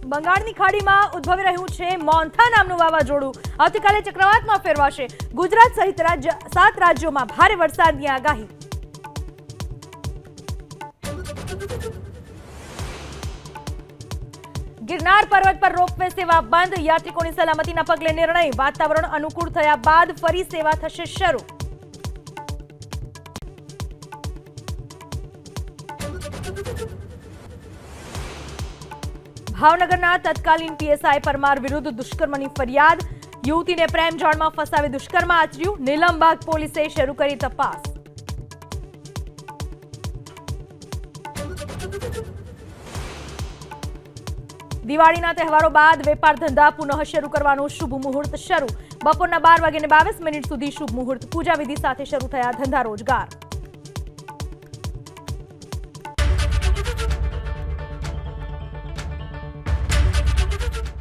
બંગાળની ખાડીમાં ઉદ્ભવી રહ્યું છે મોન્થા નામનું વાવાઝોડું। આવતીકાલે ચક્રવાતમાં ફેરવાશે। ગુજરાત સહિત 7 રાજ્યોમાં ભારે વરસાદની આગાહી। गिरनार पर्वत पर रोपवे सेवा बंद। यात्रिकों की सलामती पगले निर्णय। वातावरण अनुकूल थया बाद फरी सेवा थशे शरू। भावनगरना तत्कालीन पीएसआई परमार विरुद्ध दुष्कर्मनी फरियाद। युवती ने प्रेम जाळमां फसावी दुष्कर्म आचर्યું। નીલમબાગ પોલીસે શરૂ કરી તપાસ। દિવાળીના તહેવારો બાદ વેપાર ધંધા પુનઃ શરૂ કરવાનું શુભ મુહૂર્ત શરૂ। બપોરના 12 વાગ્યે 22 મિનિટ સુધી શુભ મુહૂર્ત। પૂજા વિધિ સાથે શરૂ થયા ધંધા રોજગાર।